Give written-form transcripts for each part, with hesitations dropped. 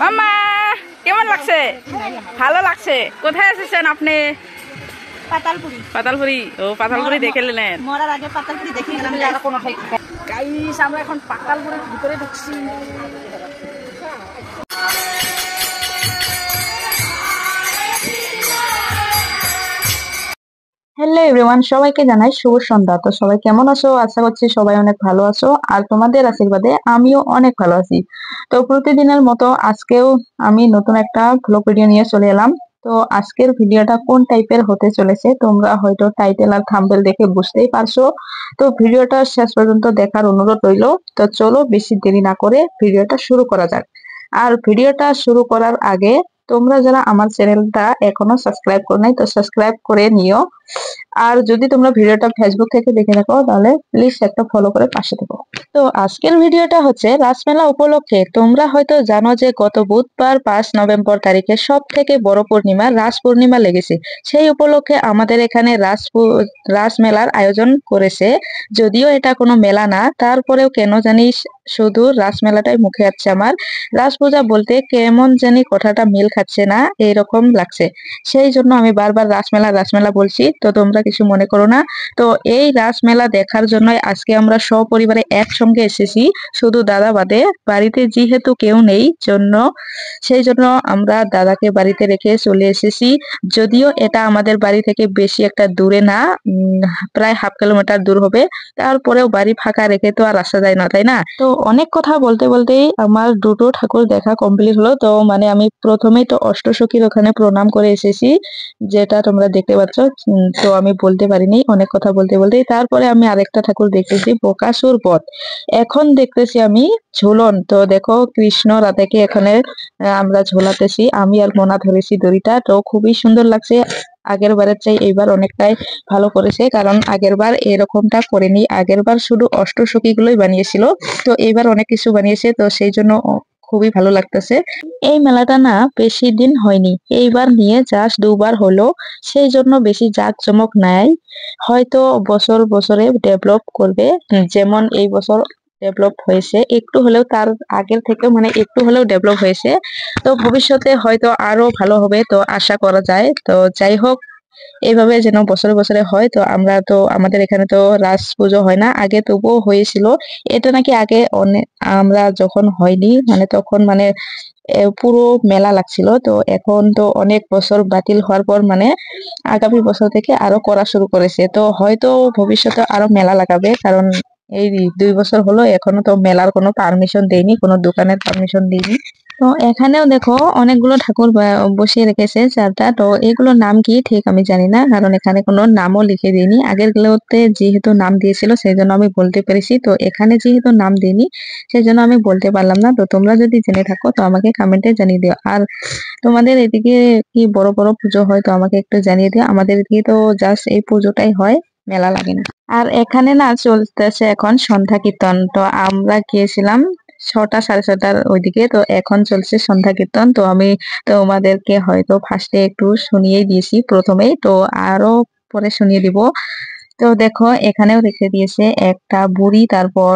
মাম্মা কেমন লাগছে? ভালো লাগছে। কোথায় এসেছেন আপনি? পাতালপুরি। পাতালপুরি। ও পাতালপুরি দেখে নিলেন। মরার আগে পাতালপুরি দেখে গেলাম। গাইস আমরা এখন পাতালপুরির ভিতরে ঢুকছি। হ্যালো এভরিওয়ান, সবাইকে জানাই শুভ সন্ধ্যা। তো সবাই কেমন আছো? আশা করছি সবাই অনেক ভালো আছো, আর তোমাদের আশীর্বাদে আমিও অনেক ভালো আছি। তো প্রতিদিনের মতো আজকেও আমি নতুন একটা ব্লগ ভিডিও নিয়ে চলে এলাম। তো আজকের ভিডিওটা কোন টাইপের হতে চলেছে তোমরা হয়তো টাইটেল আর থাম্বনেল দেখে বুঝতেই পারছো। তো ভিডিওটা শেষ পর্যন্ত দেখার অনুরোধ রইলো। তো চলো বেশি দেরি না করে ভিডিওটা শুরু করা যাক। আর ভিডিওটা শুরু করার আগে তোমরা যারা আমার চ্যানেলটা এখনো সাবস্ক্রাইব করো নাই তো সাবস্ক্রাইব করে নিও। আর যদি তোমরা ভিডিওটা ফেসবুক থেকে দেখে থাকো তাহলে প্লিজ একটা ফলো করে পাশে থেকো। তো আজকের ভিডিওটা হচ্ছে রাসমেলা উপলক্ষে। তোমরা হয়তো জানো যে গত বুধবার 5 নভেম্বর তারিখে সব থেকে বড় পূর্ণিমা রাস পূর্ণিমা লেগেছে। সেই উপলক্ষে আমাদের এখানে রাস মেলার আয়োজন করেছে। যদিও এটা কোনো মেলা না, তারপরেও কেন জানিস শুধু রাস মেলাটাই মুখে আসছে আমার। রাস পূজা বলতে কেমন জানি কথাটা মিল খাচ্ছে না, এইরকম লাগছে। সেই জন্য আমি বারবার রাসমেলা বলছি, তো তোমরা কিছু মনে করো না। তো এই রাসমেলা দেখার জন্যই আজকে আমরা সপরিবারে একসঙ্গে এসেছি, শুধু দাদা বাদে। বাড়িতে যেহেতু কেউ নেই সেই জন্য আমরা দাদাকে বাড়িতে রেখে চলে এসেছি। যদিও এটা আমাদের বাড়ি থেকে বেশি একটা দূরে না, প্রায় হাফ কিলোমিটার দূর হবে। তারপরেও বাড়ি ফাঁকা রেখে তো আর আসা যায় না, তাই না? তো অনেক কথা বলতে বলতেই আমার দুটো ঠাকুর দেখা কমপ্লিট হলো। তো মানে আমি প্রথমেই তো অষ্টসখীর ওখানে প্রণাম করে এসেছি, যেটা তোমরা দেখতে পাচ্ছ। তো আমি বলতে পারিনি অনেক কথা বলতে বলতেই। তারপরে আমি আরেকটা ঠাকুর দেখতেছি বকাসুর বধ। এখন দেখতেছি আমি ঝুলন। তো দেখো কৃষ্ণ রাধাকে এখানে আমরা ঝোলাতেছি, আমি আর মোনা ধরেছি দড়িটা। তো খুবই সুন্দর লাগছে। আগের বারের চাই এইবার অনেকটাই ভালো করেছে, কারণ আগের বার এরকমটা করেনি। আগের বার শুধু অষ্টসখী গুলোই বানিয়েছিল, তো এইবার অনেক কিছু বানিয়েছে। তো সেই জন্য খুবই ভালো লাগতেছে। এই মেলাটা না বেশি দিন হয়নি, এইবার নিয়ে জাস্ট 2 বার হলো। সেই জন্য বেশি জাঁকজমক নাই। হয়তো বছরে ডেভেলপ করবে, যেমন এই বছর ডেভেলপ হয়েছে একটু হলেও, তার আগের থেকে মানে একটু হলেও ডেভেলপ হয়েছে। তো ভবিষ্যতে হয়তো আরো ভালো হবে, তো আশা করা যায়। তো যাই হোক, এইভাবে যেন বছরে হয়। তো আমরা তো আমাদের এখানে তো রাস পুজো হয় না, আগে তবুও হয়েছিল। এটা নাকি আগে অনেক, আমরা যখন হয়নি মানে তখন মানে পুরো মেলা লাগছিল। তো এখন তো অনেক বছর বাতিল হওয়ার পর মানে আগামী বছর থেকে আরো করা শুরু করেছে। তো হয়তো ভবিষ্যতে আরো মেলা লাগাবে, কারণ এই 2 বছর হলো এখনো তো মেলার কোনো পারমিশন দেয়নি, কোনো দোকানের পারমিশন দেয়নি। তো এখানেও দেখো অনেকগুলো ঠাকুর বসিয়ে রেখেছে 4টা। তো এগুলোর নাম কি ঠিক আমি জানি না, কারণ এখানে কোনো নামও লিখে দিইনি। আগের গুলোতে যেহেতু নাম দিয়েছিল সেই জন্য আমি বলতে পেরেছি, তো এখানে যেহেতু নাম দিইনি সেই জন্য আমি বলতে পারলাম না। তো তোমরা যদি জেনে থাকো তো আমাকে কমেন্টে জানিয়ে দিও। আর তোমাদের এদিকে কি বড় বড় পুজো হয় তো আমাকে একটু জানিয়ে দিও। আমাদের এদিকে তো জাস্ট এই পুজোটাই হয়, মেলা লাগে না। আর এখানে না চলতেছে এখন সন্ধ্যা কীর্তন। তো আমরা গিয়েছিলাম 6টা 6:30টার ওইদিকে। তো এখন চলছে সন্ধ্যা কীর্তন। তো আমি তোমাদেরকে হয়তো ফার্স্টে একটু শুনিয়ে দিয়েছি প্রথমেই, তো আরো পরে শুনিয়ে দিব। তো দেখো এখানেও রেখে দিয়েছে একটা বুড়ি, তারপর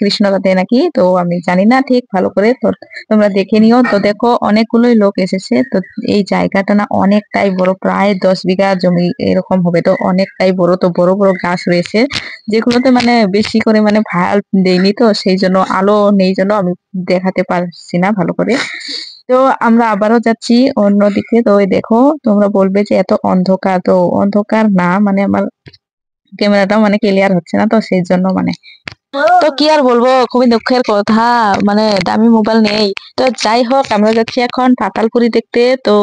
কৃষ্ণ রাধে নাকি, তো আমি জানি না ঠিক ভালো করে। তো তোমরা দেখে নিও। তো দেখো অনেকগুলোই লোক এসেছে। তো এই জায়গাটা না অনেকটাই বড়, প্রায় 10 বিঘা জমি এরকম হবে। তো অনেকটাই বড়। তো বড় বড় গাছ রয়েছে, যেগুলোতে মানে বেশি করে মানে ভালো দেয়নি, তো সেই জন্য আলো নেই জন্য আমি দেখাতে পারছি না ভালো করে। তো আমরা আবারও যাচ্ছি অন্যদিকে। তো ওই দেখো তোমরা বলবে যে এত অন্ধকার, তো অন্ধকার না, মানে আমার ক্যামেরাটা মানে ক্লিয়ার হচ্ছে না, তো সেই জন্য মানে। তো কি আর বলবো, খুবই দুঃখের কথা, মানে দামি মোবাইল নেই। তো যাই হোক, আমরা যাচ্ছি এখন পাতালপুরি দেখতে। তো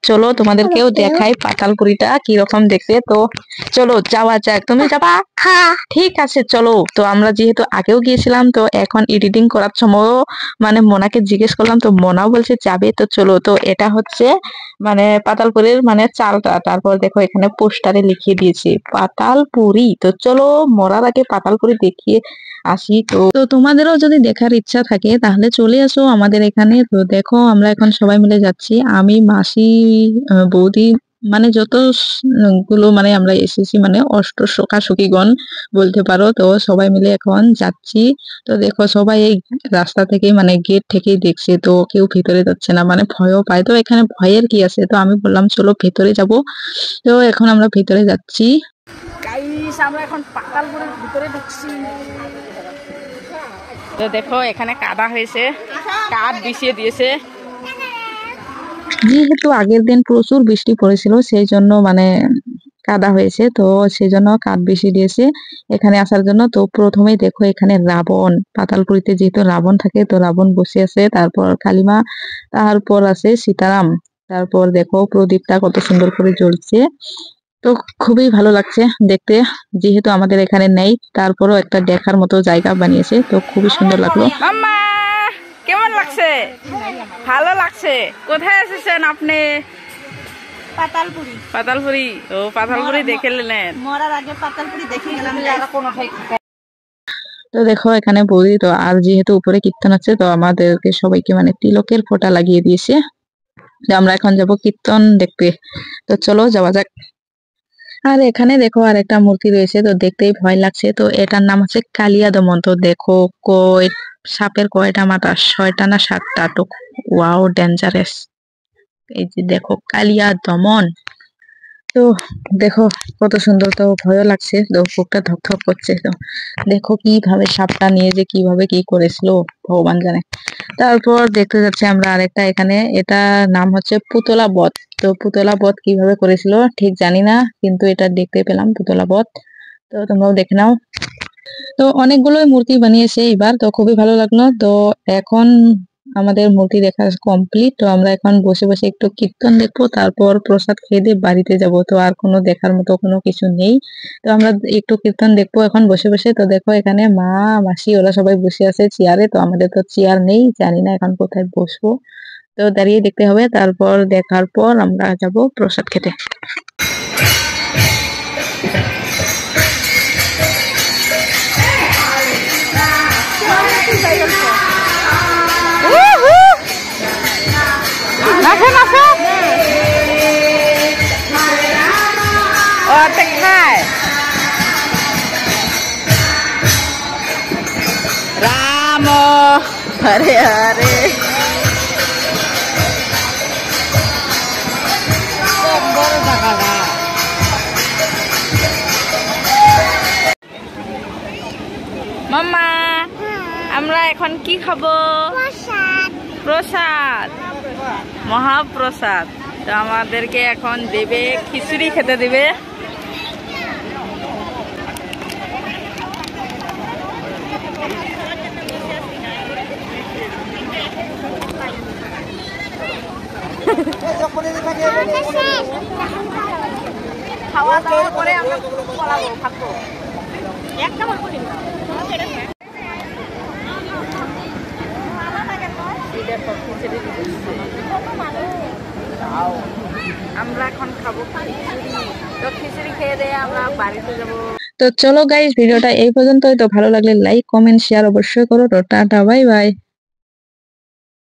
চলো তোমাদেরকেও দেখাই পাতালপুরিটা কিরকম দেখতে। তো চলো যাওয়া যাক। তুমি যাবা? হ্যাঁ ঠিক আছে চলো। তো আমরা যেহেতু আগেও গিয়েছিলাম, তো এখন এডিটিং করার সময় মানে মোনাকে জিজ্ঞেস করলাম, তো মোনাও বলছে যাবে। তো চলো। তো এটা হচ্ছে মানে পাতালপুরির মানে চালটা। তারপর দেখো এখানে পোস্টারে লিখিয়ে দিয়েছে পাতালপুরি। তো চলো মরার আগে পাতালপুরি দেখিয়ে আসি। তো তো তোমাদেরও যদি দেখার ইচ্ছা থাকে তাহলে চলে আসো আমাদের এখানে। তো দেখো আমরা এখন সবাই মিলে যাচ্ছি, আমি, মাসি, বৌদি, মানে যত গুলো মানে আমরা এসেছি মানে সখীগণ বলতে পারো, তো সবাই মিলে এখন যাচ্ছি। তো দেখো সবাই এই রাস্তা থেকেই মানে গেট থেকেই দেখছে, তো কেউ ভিতরে যাচ্ছে না, মানে ভয়ও পায়। তো এখানে ভয়ের কি আছে, তো আমি বললাম চলো ভেতরে যাব। তো এখন আমরা ভিতরে যাচ্ছি। গাইস আমরা এখন পাতালপুরের ভিতরে ঢুকছি। তো দেখো এখানে কাদা হয়েছে, কাঠ বিছিয়ে দিয়েছে। যেহেতু আগের দিন প্রচুর বৃষ্টি পড়েছিল সেই জন্য মানে কাদা হয়েছে, তো সেই জন্য কাঠ বেশি দিয়েছে এখানে আসার জন্য। তো প্রথমেই দেখো এখানে রাবণ, পাতালপুরিতে যেহেতু রাবণ থাকে তো রাবণ বসে আছে, তারপর কালিমা, তারপর আছে সীতারাম, তারপর দেখো প্রদীপটা কত সুন্দর করে জ্বলছে। তো খুবই ভালো লাগছে দেখতে, যেহেতু আমাদের এখানে নেই তারপরও একটা দেখার মতো জায়গা বানিয়েছে, তো খুবই সুন্দর লাগলো। মাম্মা কেমন লাগছে? ভালো লাগছে। কোথায় এসেছেন আপনি? পাতালপুরি। পাতালপুরি। ও পাতালপুরি দেখে নিলেন। মরার আগে পাতালপুরি দেখে গেলাম। তো দেখো এখানে বৌদি, তো আর যেহেতু উপরে কীর্তন আছে তো আমাদেরকে সবাইকে মানে তিলকের ফোঁটা লাগিয়ে দিয়েছে। তো আমরা এখন যাব কীর্তন দেখতে, তো চলো যাওয়া যাক। আর এখানে দেখো আর একটা মূর্তি রয়েছে, তো দেখতেই ভয় লাগছে। তো এটার নাম হচ্ছে কালিয়া দমন। তো দেখো কয় সাপের কয়টা মাথা, 6টা না 7টা, তো ওয়াও ডেঞ্জারাস। এই যে দেখো কালিয়া দমন। তো দেখো কত সুন্দর, তো ভয়ও লাগছে, তো বুকটা ধকধক করছে। তো দেখো কিভাবে সাপটা নিয়ে যে কিভাবে কি করেছিল ভগবান জানে। তারপর দেখতে যাচ্ছি আমরা আরেকটা, এখানে এটা নাম হচ্ছে পুতলা বধ। তো পুতলা বধ কিভাবে করেছিল ঠিক জানি না, কিন্তু এটা দেখতে পেলাম পুতলা বধ। তো তোমরাও দেখে নাও। তো অনেকগুলোই মূর্তি বানিয়েছে এবার, তো খুবই ভালো লাগলো। তো এখন আমাদের মূর্তি দেখা কমপ্লিট, তো আমরা এখন বসে বসে একটু কীর্তন দেখবো, তারপর প্রসাদ খেয়ে দিয়ে বাড়িতে যাব। তো আর কোনো দেখার মতো কোনো কিছু নেই, তো আমরা একটু কীর্তন দেখবো এখন বসে বসে। তো দেখো এখানে মা মাসি ওরা সবাই বসে আছে চেয়ারে, তো আমাদের তো চেয়ার নেই, জানি না এখন কোথায় বসবো। তো দাঁড়িয়ে দেখতে হবে, তারপর দেখার পর আমরা যাব প্রসাদ খেতে। নাচো নাচো। ও খায় রাম হরে হরে। মাম্মা আমরা এখন কি খাবো? প্রসাদ, মহাপ্রসাদ। তো আমাদেরকে এখন দেবে খিচুড়ি খেতে দেবে। খাওয়া দাওয়ার পরে আমরা পলাবো, থাকবো। একটা বলবো আমরা এখন খাবো খিচুড়ি। তো খিচুড়ি খেয়ে দিয়ে আমরা বাড়িতে যাবো। তো চলো গাইস, ভিডিওটা এই পর্যন্তই। তো ভালো লাগলে লাইক কমেন্ট শেয়ার অবশ্যই করো। তো টাটা বাই বাই।